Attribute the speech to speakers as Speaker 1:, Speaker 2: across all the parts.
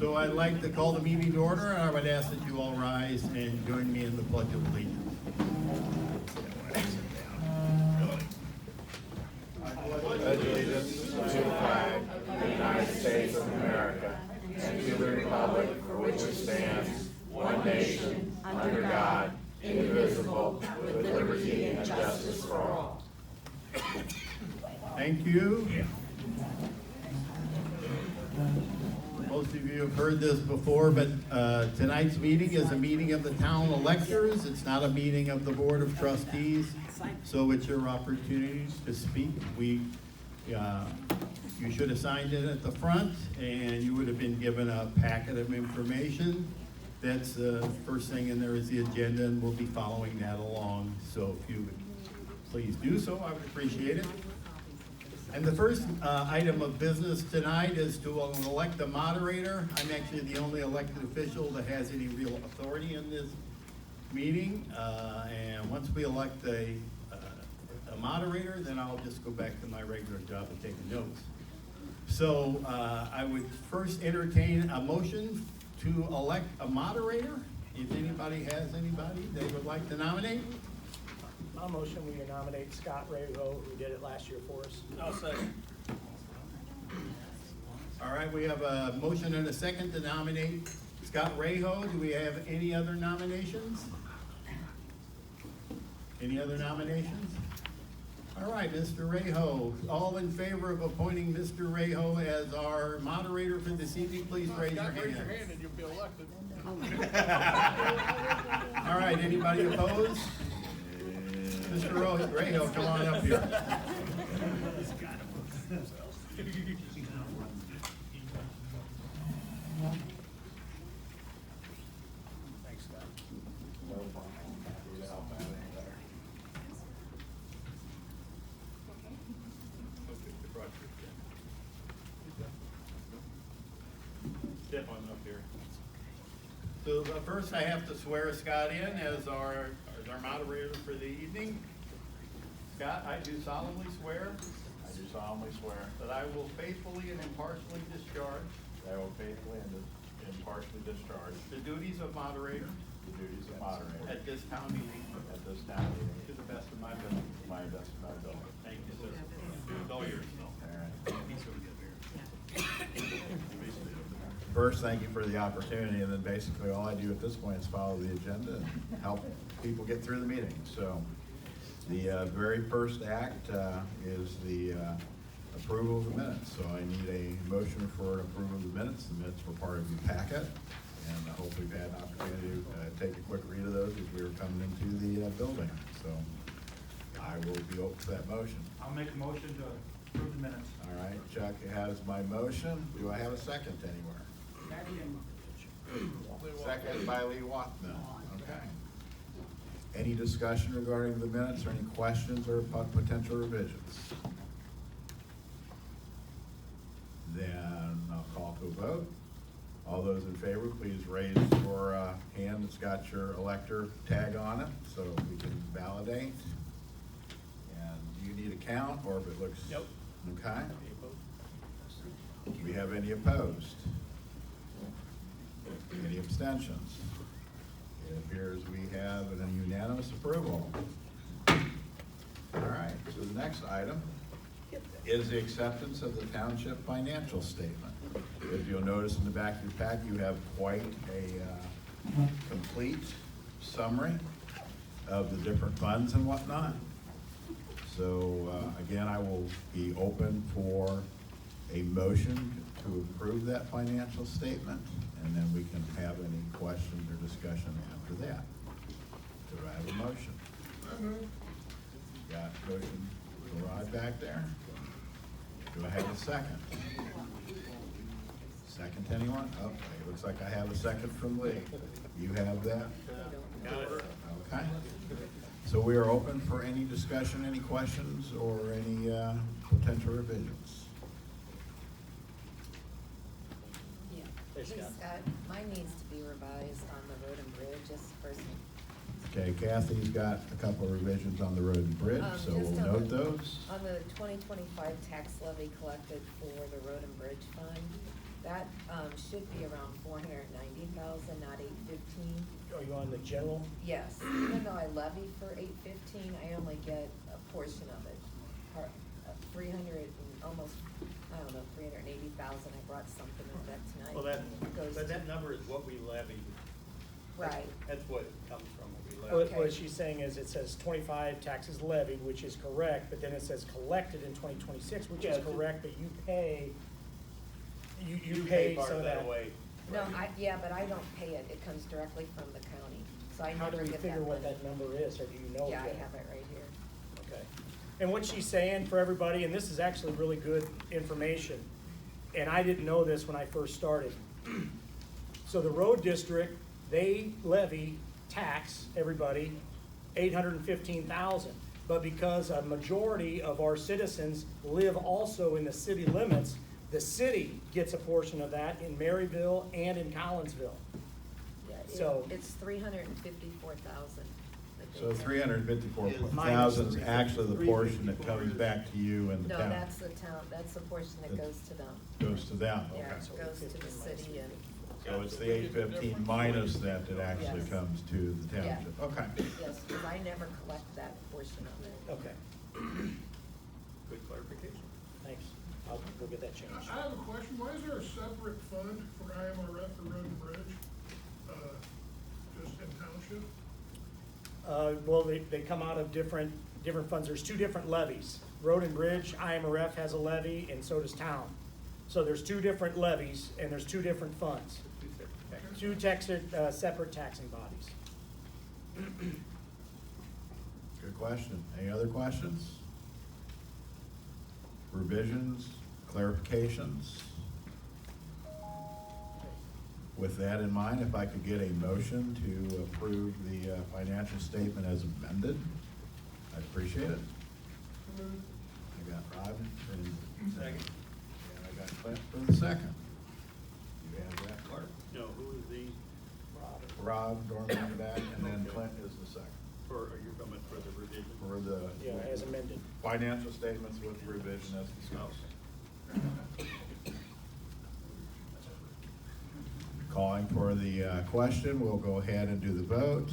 Speaker 1: So I'd like to call the meeting to order, and I would ask that you all rise and join me in the Pledge of Allegiance.
Speaker 2: Allegiance to the flag of the United States of America and to the republic for which it stands, one nation, under God, indivisible, with liberty and justice for all.
Speaker 1: Thank you. Most of you have heard this before, but tonight's meeting is a meeting of the town electors. It's not a meeting of the Board of Trustees, so it's your opportunity to speak. You should have signed in at the front, and you would have been given a packet of information. That's the first thing in there is the agenda, and we'll be following that along. So if you would please do so, I would appreciate it. And the first item of business tonight is to elect a moderator. I'm actually the only elected official that has any real authority in this meeting. And once we elect a moderator, then I'll just go back to my regular job of taking notes. So I would first entertain a motion to elect a moderator. If anybody has anybody they would like to nominate.
Speaker 3: I'll motion we nominate Scott Rayho, who did it last year for us.
Speaker 4: I'll second.
Speaker 1: All right, we have a motion and a second to nominate Scott Rayho. Do we have any other nominations? Any other nominations? All right, Mr. Rayho, all in favor of appointing Mr. Rayho as our moderator for this evening, please raise your hand.
Speaker 4: Raise your hand and you'll be elected.
Speaker 1: All right, anybody opposed? Mr. Rayho, come on up here.
Speaker 3: Thanks, Scott.
Speaker 1: Step on up here. So first I have to swear Scott in as our moderator for the evening. Scott, I do solemnly swear
Speaker 2: I do solemnly swear
Speaker 1: that I will faithfully and impartially discharge
Speaker 2: that I will faithfully and impartially discharge
Speaker 1: the duties of moderator
Speaker 2: the duties of moderator
Speaker 1: at this town meeting
Speaker 2: at this town meeting
Speaker 1: to the best of my ability.
Speaker 2: to my best of my ability.
Speaker 1: Thank you, sir. It's all yours.
Speaker 2: All right. First, thank you for the opportunity, and then basically all I do at this point is follow the agenda and help people get through the meeting. So the very first act is the approval of the minutes. So I need a motion for an approval of the minutes. The minutes were part of your packet, and I hope we've had an opportunity to take a quick read of those as we were coming into the building. So I will be open to that motion.
Speaker 5: I'll make a motion to approve the minutes.
Speaker 2: All right, Chuck has my motion. Do I have a second anywhere? Second by Lee Wathman. Okay. Any discussion regarding the minutes or any questions or potential revisions? Then I'll call to a vote. All those in favor, please raise your hand that's got your elector tag on it so we can validate. And do you need a count or if it looks?
Speaker 3: Nope.
Speaker 2: Okay. Do we have any opposed? Any abstentions? It appears we have an unanimous approval. All right, so the next item is the acceptance of the township financial statement. If you'll notice in the back of your pack, you have quite a complete summary of the different funds and whatnot. So again, I will be open for a motion to approve that financial statement, and then we can have any questions or discussion after that. Do I have a motion? Got a motion to Rod back there? Do I have a second? Second to anyone? Okay, looks like I have a second from Lee. You have that? Okay. So we are open for any discussion, any questions, or any potential revisions.
Speaker 3: Hey,
Speaker 6: Hey
Speaker 3: Scott.
Speaker 6: Scott, mine needs to be revised on the road and bridge, just first.
Speaker 2: Okay, Kathy's got a couple of revisions on the road and bridge, so we'll
Speaker 6: Just on
Speaker 2: note
Speaker 6: the-
Speaker 2: those.
Speaker 6: On the 2025 tax levy collected for the road and bridge fund, That, should be around 490,000, not 815.
Speaker 3: Are you on the general?
Speaker 6: Yes, even though I levy for 815, I only get a portion of it. 300 and almost, I don't know, 380,000. I brought something of that tonight.
Speaker 4: Well, that,
Speaker 6: Goes
Speaker 4: but
Speaker 6: to-
Speaker 4: that number is what we levied.
Speaker 6: Right.
Speaker 4: That's what it comes from, what we
Speaker 3: What
Speaker 4: levied.
Speaker 3: what she's saying is it says 25 taxes levied, which is correct, but then it says collected in 2026, which
Speaker 4: Yeah,
Speaker 3: is
Speaker 4: it's-
Speaker 3: correct, but you pay, you
Speaker 4: pay
Speaker 3: pay
Speaker 4: part
Speaker 3: some
Speaker 4: of that away.
Speaker 6: No, yeah, but I don't pay it. It comes directly from the county, so I
Speaker 3: How do
Speaker 6: never
Speaker 3: we
Speaker 6: get that
Speaker 3: figure what
Speaker 6: money.
Speaker 3: that number is, or do you know?
Speaker 6: Yeah, I
Speaker 3: yet?
Speaker 6: have it right here.
Speaker 3: Okay. And what she's saying for everybody, and this is actually really good information, and I didn't know this when I first started. So the road district, they levy tax, everybody, 815,000. But because a majority of our citizens live also in the city limits, the city gets a portion of that in Maryville and in Collinsville.
Speaker 6: Yeah,
Speaker 3: So-
Speaker 6: it's 354,000.
Speaker 2: So 354,000 is actually the portion that comes back to you and the
Speaker 6: No,
Speaker 2: town.
Speaker 6: that's the town, that's the portion that goes to them.
Speaker 2: Goes to them,
Speaker 6: Yeah,
Speaker 2: okay.
Speaker 6: it goes to the city and,
Speaker 2: So it's the 815 minus that actually
Speaker 6: Yes.
Speaker 2: comes to the
Speaker 6: Yeah.
Speaker 2: township. Okay.
Speaker 6: yes, because I never collect that portion of it.
Speaker 3: Okay,
Speaker 4: Good clarification.
Speaker 3: thanks. I'll go get that changed.
Speaker 7: I have a question. Why is there a separate fund for IMRF for Road and Bridge? Just in township?
Speaker 3: Well, they come out of different funds. There's two different levies. Road and Bridge, IMRF has a levy, and so does town. So there's two different levies, and there's two different funds. Two separate taxing bodies.
Speaker 2: Good question. Any other questions? Revisions, clarifications? With that in mind, if I could get a motion to approve the financial statement as amended, I'd appreciate it. I got Rod and
Speaker 4: Second.
Speaker 2: and I got Clint for the second. You have that, Clark?
Speaker 4: No, who is the,
Speaker 2: Rob, Dorman in the back, and then Clint is the second.
Speaker 4: for, are you coming for the revision?
Speaker 2: For the
Speaker 3: Yeah, as amended.
Speaker 2: financial statements with revision as discussed. Calling for the question, we'll go ahead and do the vote.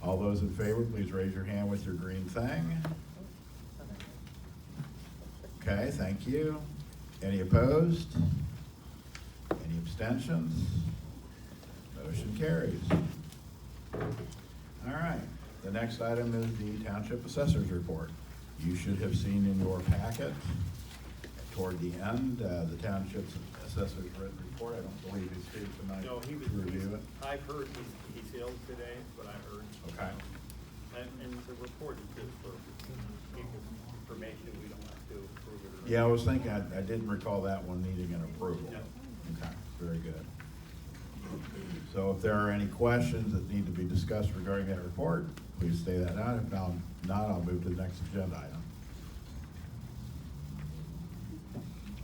Speaker 2: All those in favor, please raise your hand with your green thing. Okay, thank you. Any opposed? Any abstentions? Motion carries. All right, the next item is the Township Assessor's Report. You should have seen in your packet toward the end, the Township's Assessor's written report. I don't believe he's here tonight
Speaker 4: No, he was,
Speaker 2: to review it.
Speaker 4: I've heard he's ill today, but I heard.
Speaker 2: Okay.
Speaker 4: And the report is just for people's information, we don't have to approve it or not.
Speaker 2: Yeah, I was thinking, I didn't recall that one needing an approval.
Speaker 4: No.
Speaker 2: Okay, very good. So if there are any questions that need to be discussed regarding that report, please say that out. If not, I'll move to the next agenda item.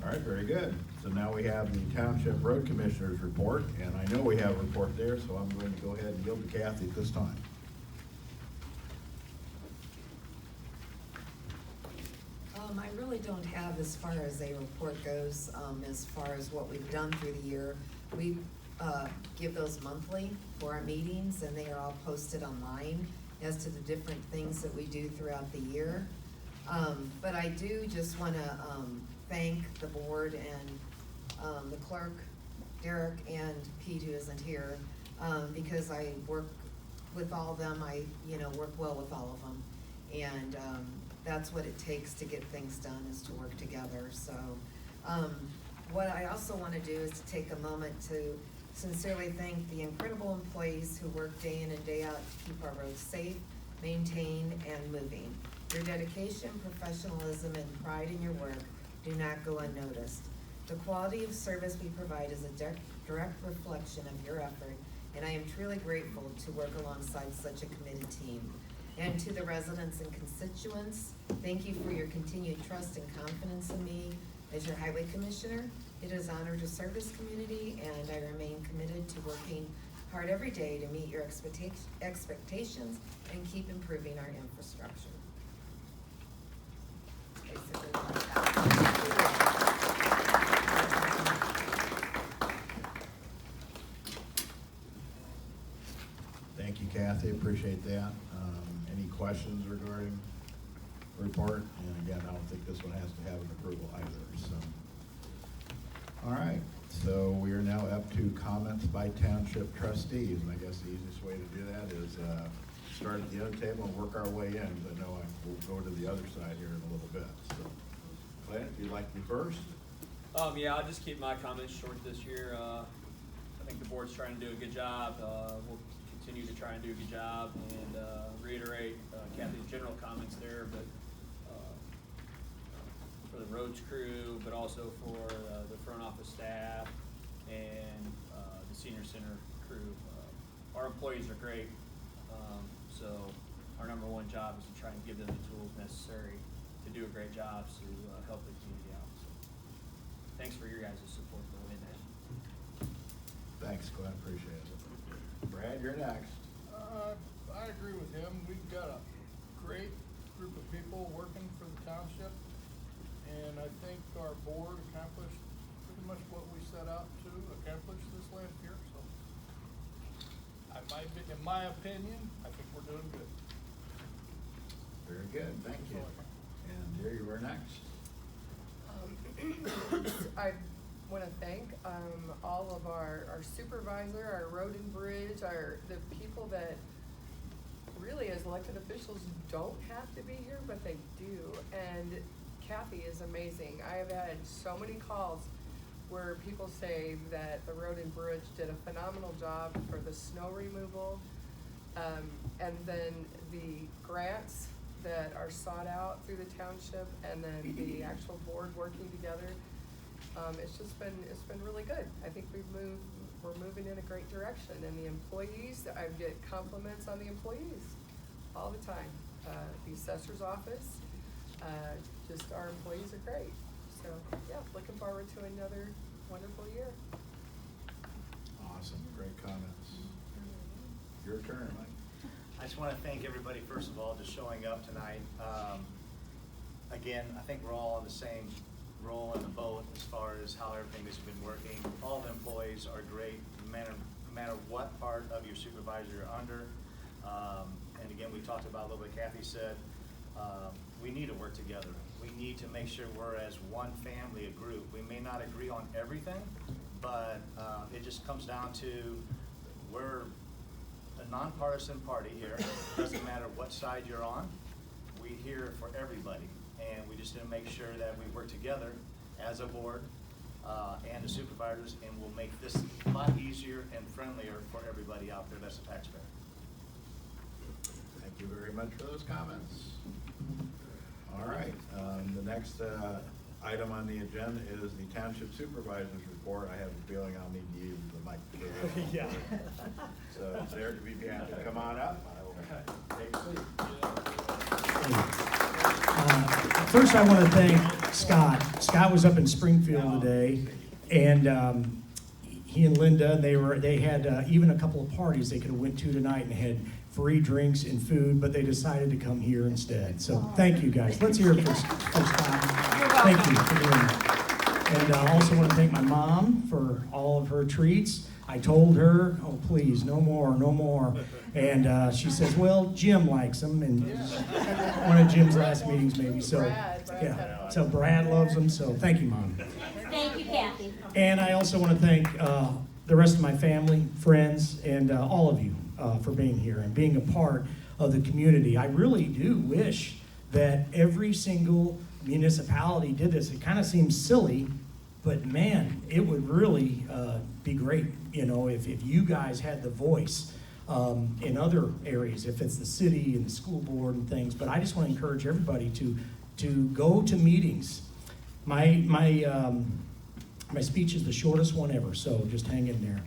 Speaker 2: All right, very good. So now we have the Township Road Commissioner's report, and I know we have a report there, so I'm going to go ahead and yield to Kathy at this time.
Speaker 8: I really don't have as far as a report goes, as far as what we've done through the year. We give those monthly for our meetings, and they are all posted online as to the different things that we do throughout the year. But I do just want to thank the board and the clerk, Derek, and Pete, who isn't here, because I work with all of them. I work well with all of them. And that's what it takes to get things done, is to work together. So what I also want to do is to take a moment to sincerely thank the incredible employees who work day in and day out to keep our roads safe, maintained, and moving. Your dedication, professionalism, and pride in your work do not go unnoticed. The quality of service we provide is a direct reflection of your effort, and I am truly grateful to work alongside such a committed team. And to the residents and constituents, thank you for your continued trust and confidence in me as your highway commissioner. It is an honor to serve this community, and I remain committed to working hard every day to meet your expectations and keep improving our infrastructure. Basically, like that.
Speaker 2: Kathy, appreciate that. Any questions regarding the report? And again, I don't think this one has to have an approval either, so. All right, so we are now up to comments by township trustees, and I guess the easiest way to do that is start at the other table and work our way in, but I know we'll go to the other side here in a little bit, so. Clint, if you'd like to be first?
Speaker 9: Yeah, I'll just keep my comments short this year. I think the board's trying to do a good job. We'll continue to try and do a good job and reiterate Kathy's general comments there, but for the roads crew, but also for the front office staff and the senior center crew. Our employees are great, so our number one job is to try and give them the tools necessary to do a great job to help the community out. So, thanks for your guys' support going in that.
Speaker 2: Thanks, Glenn, appreciate it. Brad, you're next.
Speaker 7: I agree with him. We've got a great group of people working for the township, and I think our board accomplished pretty much what we set out to accomplish this last year, so. In my opinion, I think we're doing good.
Speaker 2: Very good, thank you. And here you are next.
Speaker 10: I want to thank all of our supervisor, our road and bridge, the people that really as elected officials don't have to be here, but they do. And Kathy is amazing. I have had so many calls where people say that the road and bridge did a phenomenal job for the snow removal. And then the grants that are sought out through the township, and then the actual board working together. It's been really good. I think we're moving in a great direction, and the employees, I get compliments on the employees all the time. The assessor's office, just our employees are great. So yeah, looking forward to another wonderful year.
Speaker 2: Awesome, great comments. Your turn, Mike.
Speaker 11: I just want to thank everybody, first of all, just showing up tonight. Again, I think we're all on the same role in the boat as far as how everything has been working. All the employees are great, no matter what part of your supervisor you're under. And again, we talked about a little bit, Kathy said, we need to work together. We need to make sure we're as one family, a group. We may not agree on everything, but it just comes down to we're a nonpartisan party here. Doesn't matter what side you're on. We're here for everybody, and we just need to make sure that we work together as a board and the supervisors, and we'll make this a lot easier and friendlier for everybody out there that's a taxpayer.
Speaker 2: Thank you very much for those comments. All right, the next item on the agenda is the Township Supervisor's Report. I have a feeling I'll need to use the mic.
Speaker 3: Yeah.
Speaker 2: So, Sarah, if you'd be happy to come on up, I will take a seat.
Speaker 3: First, I want to thank Scott. Scott was up in Springfield today, and he and Linda, they had even a couple of parties they could have went to tonight and had free drinks and food, but they decided to come here instead. So thank you, guys. Let's hear it for Scott. Thank you for doing that. And I also want to thank my mom for all of her treats. I told her, oh, please, no more, no more. And she says, well, Jim likes them, and one of Jim's last meetings maybe. So, yeah. So Brad loves them, so thank you, Mom.
Speaker 12: Thank you, Kathy.
Speaker 3: And I also want to thank the rest of my family, friends, and all of you for being here and being a part of the community. I really do wish that every single municipality did this. It kind of seems silly, but man, it would really be great, you know, if you guys had the voice in other areas, if it's the city and the school board and things. But I just want to encourage everybody to go to meetings. My speech is the shortest one ever, so just hang in there.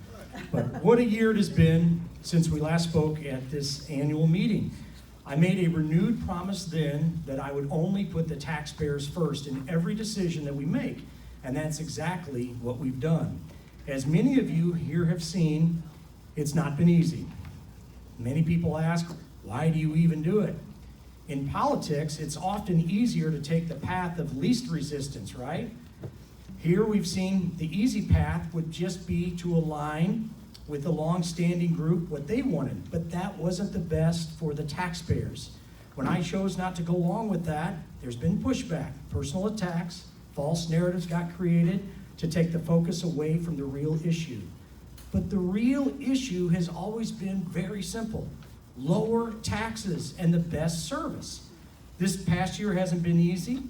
Speaker 3: But what a year it has been since we last spoke at this annual meeting. I made a renewed promise then that I would only put the taxpayers first in every decision that we make, and that's exactly what we've done. As many of you here have seen, it's not been easy. Many people ask, why do you even do it? In politics, it's often easier to take the path of least resistance, right? Here we've seen the easy path would just be to align with the long-standing group what they wanted, but that wasn't the best for the taxpayers. When I chose not to go along with that, there's been pushback, personal attacks, false narratives got created to take the focus away from the real issue. But the real issue has always been very simple: lower taxes and the best service. This past year hasn't been easy.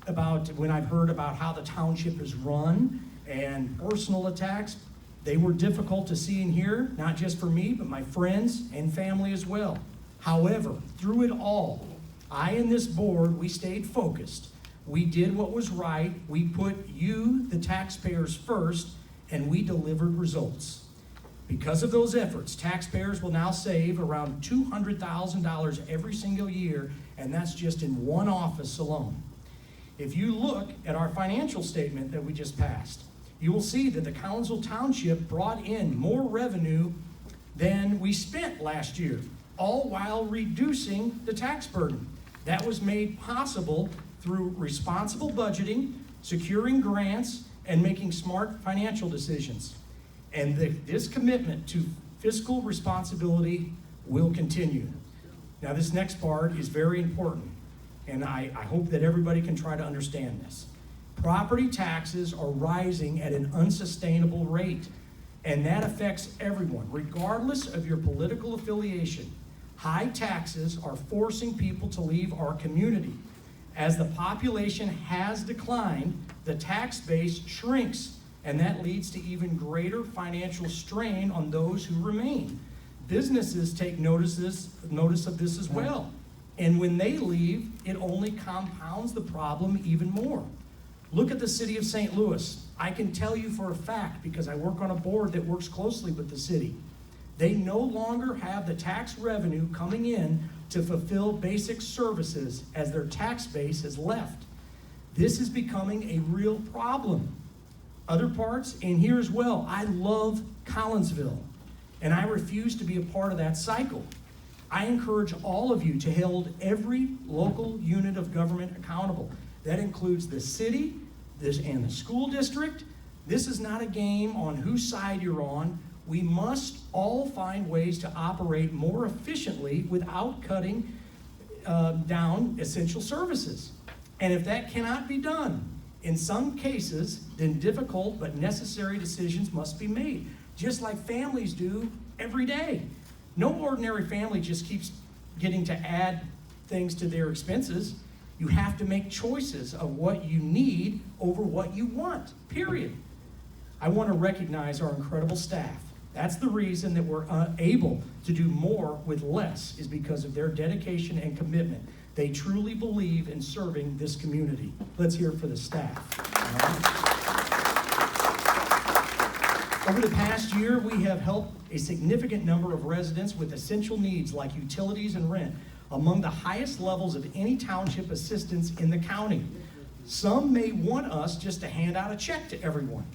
Speaker 3: About when I've heard about how the township is run and personal attacks, they were difficult to see and hear, not just for me, but my friends and family as well. However, through it all, I and this board, we stayed focused. We did what was right. We put you, the taxpayers, first, and we delivered results. Because of those efforts, taxpayers will now save around $200,000 every single year, and that's just in one office alone. If you look at our financial statement that we just passed, you will see that the Collinsville Township brought in more revenue than we spent last year, all while reducing the tax burden. That was made possible through responsible budgeting, securing grants, and making smart financial decisions. And this commitment to fiscal responsibility will continue. Now, this next part is very important, and I hope that everybody can try to understand this. Property taxes are rising at an unsustainable rate, and that affects everyone, regardless of your political affiliation. High taxes are forcing people to leave our community. As the population has declined, the tax base shrinks, and that leads to even greater financial strain on those who remain. Businesses take notice of this as well. And when they leave, it only compounds the problem even more. Look at the city of St. Louis. I can tell you for a fact, because I work on a board that works closely with the city. They no longer have the tax revenue coming in to fulfill basic services as their tax base has left. This is becoming a real problem. Other parts, and here as well, I love Collinsville, and I refuse to be a part of that cycle. I encourage all of you to hold every local unit of government accountable. That includes the city and the school district. This is not a game on whose side you're on. We must all find ways to operate more efficiently without cutting down essential services. And if that cannot be done, in some cases, then difficult but necessary decisions must be made, just like families do every day. No ordinary family just keeps getting to add things to their expenses. You have to make choices of what you need over what you want, period. I want to recognize our incredible staff. That's the reason that we're able to do more with less, is because of their dedication and commitment. They truly believe in serving this community. Let's hear it for the staff. Over the past year, we have helped a significant number of residents with essential needs like utilities and rent, among the highest levels of any township assistance in the county. Some may want us just to hand out a check to everyone.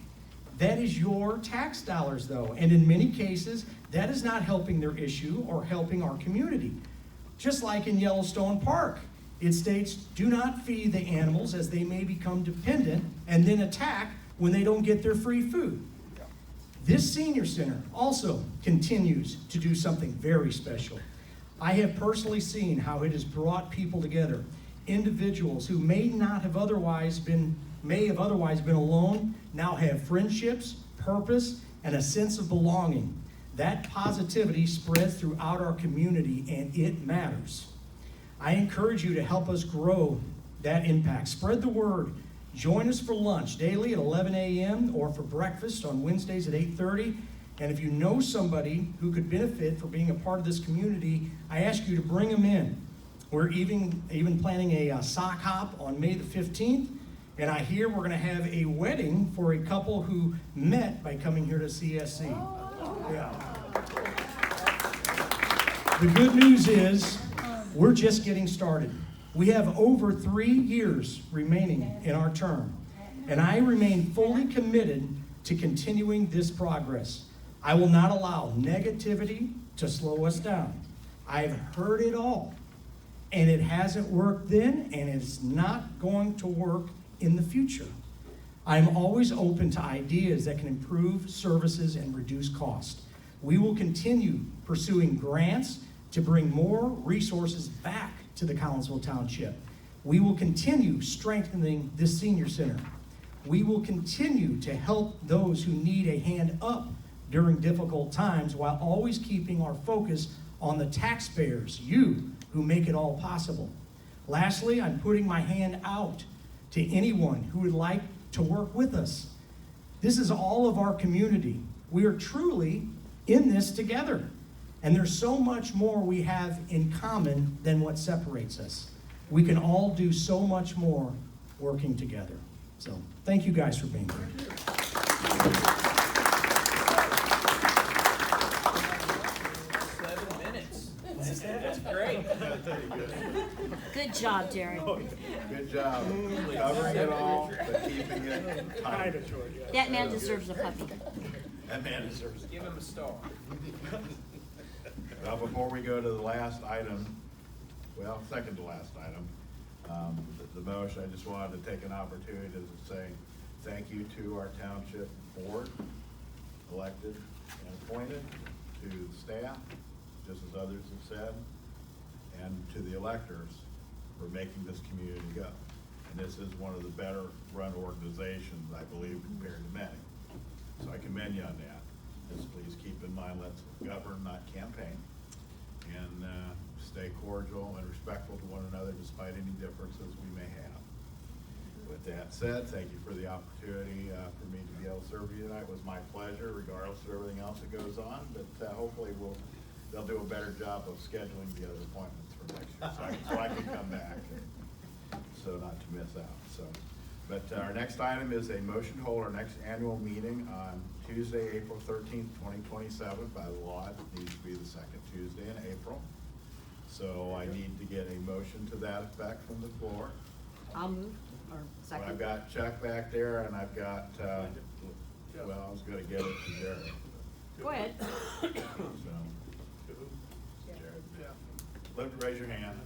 Speaker 3: That is your tax dollars, though, and in many cases, that is not helping their issue or helping our community. Just like in Yellowstone Park, it states, do not feed the animals as they may become dependent and then attack when they don't get their free food. This senior center also continues to do something very special. I have personally seen how it has brought people together. Individuals who may have otherwise been alone now have friendships, purpose, and a sense of belonging. That positivity spreads throughout our community, and it matters. I encourage you to help us grow that impact. Spread the word. Join us for lunch daily at 11 a.m. or for breakfast on Wednesdays at 8:30. And if you know somebody who could benefit from being a part of this community, I ask you to bring them in. We're even planning a sock hop on May the 15th. And I hear we're going to have a wedding for a couple who met by coming here to CSC. Yeah. The good news is we're just getting started. We have over 3 years remaining in our term, and I remain fully committed to continuing this progress. I will not allow negativity to slow us down. I've heard it all, and it hasn't worked then, and it's not going to work in the future. I am always open to ideas that can improve services and reduce cost. We will continue pursuing grants to bring more resources back to the Collinsville Township. We will continue strengthening this senior center. We will continue to help those who need a hand up during difficult times while always keeping our focus on the taxpayers, you who make it all possible. Lastly, I'm putting my hand out to anyone who would like to work with us. This is all of our community. We are truly in this together. And there's so much more we have in common than what separates us. We can all do so much more working together. So, thank you guys for being here.
Speaker 9: 7 minutes. That's great.
Speaker 12: Good job, Jerry.
Speaker 2: Good job covering it all, but keeping it tight.
Speaker 12: That man deserves a puppy.
Speaker 2: That man deserves it.
Speaker 9: Give him a star.
Speaker 2: Now, before we go to the last item, well, second to last item, the motion, I just wanted to take an opportunity to say thank you to our township board, elected and appointed, to the staff, just as others have said, and to the electors for making this community go. And this is one of the better run organizations, I believe, compared to many. So I commend you on that. Just please keep in mind, let's govern, not campaign, and stay cordial and respectful to one another despite any differences we may have. With that said, thank you for the opportunity for me to be able to serve you tonight. It was my pleasure, regardless of everything else that goes on, but hopefully they'll do a better job of scheduling the other appointments for next year, so I can come back, so not to miss out. But our next item is a motion to hold our next annual meeting on Tuesday, April 13th, 2027. By the law, it needs to be the second Tuesday in April. So I need to get a motion to that effect from the floor.
Speaker 12: I'll move, or
Speaker 2: So I've
Speaker 12: second.
Speaker 2: got Chuck back there, and I've got, well, I was gonna get it to Jared.
Speaker 12: Go ahead.
Speaker 2: So, Jared, raise your hand.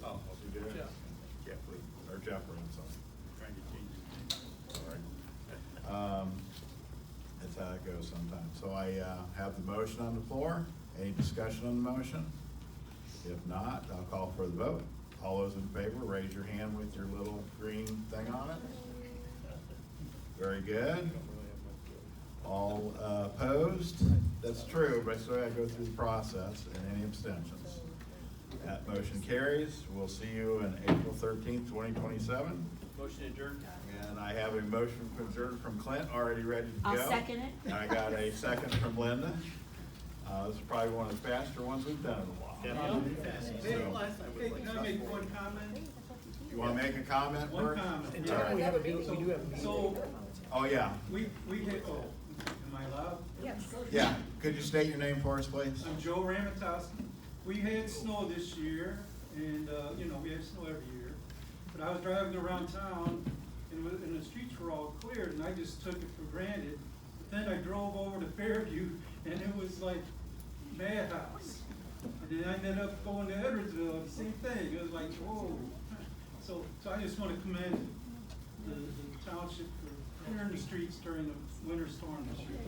Speaker 2: Oh, you did? Jeffrey, or Jeffrey, I'm sorry.
Speaker 4: Trying to change it.
Speaker 2: Sorry. That's how it goes sometimes. So I have the motion on the floor. Any discussion on the motion? If not, I'll call for the vote. All those in favor, raise your hand with your little green thing on it. Very good. All opposed? That's true, but I still gotta go through the process. And any abstentions? That motion carries. We'll see you on April 13th, 2027.
Speaker 9: Motion adjourned.
Speaker 2: And I have a motion to adjourn from Clint, already ready to go.
Speaker 12: I'll second it.
Speaker 2: And I got a second from Linda. This is probably one of the faster ones we've done in a while.
Speaker 4: Hey, can I make one comment?
Speaker 2: You wanna make a comment
Speaker 4: One
Speaker 2: first?
Speaker 4: comment.
Speaker 3: And Jerry, we do have a meeting.
Speaker 4: So,
Speaker 2: Oh, yeah.
Speaker 4: we hit, am I loud?
Speaker 6: Yes.
Speaker 2: Yeah. Could you state your name for us, please?
Speaker 4: I'm Joe Ramatowski. We had snow this year, and, we have snow every year. But I was driving around town, and the streets were all cleared, and I just took it for granted. But then I drove over to Fairview, and it was like madhouse. And then I ended up going to Edwardsville, the same thing. It was like, whoa. So I just want to commend the township for clearing the streets during the winter storm this year.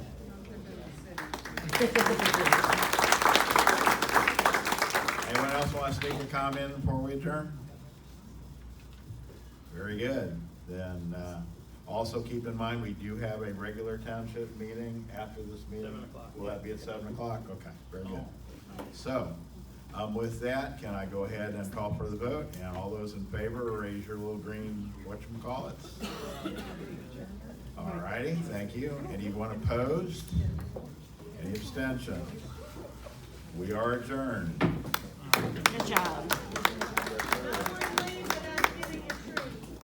Speaker 2: Anyone else want to state a comment before we adjourn? Very good. Then also keep in mind, we do have a regular township meeting after this meeting.
Speaker 9: 7 o'clock.
Speaker 2: Will that be at 7 o'clock? Okay, very good. So with that, can I go ahead and call for the vote? And all those in favor, raise your little green whatchamacallits. All righty, thank you. Anyone opposed? Any abstentions? We are adjourned.
Speaker 12: Good job.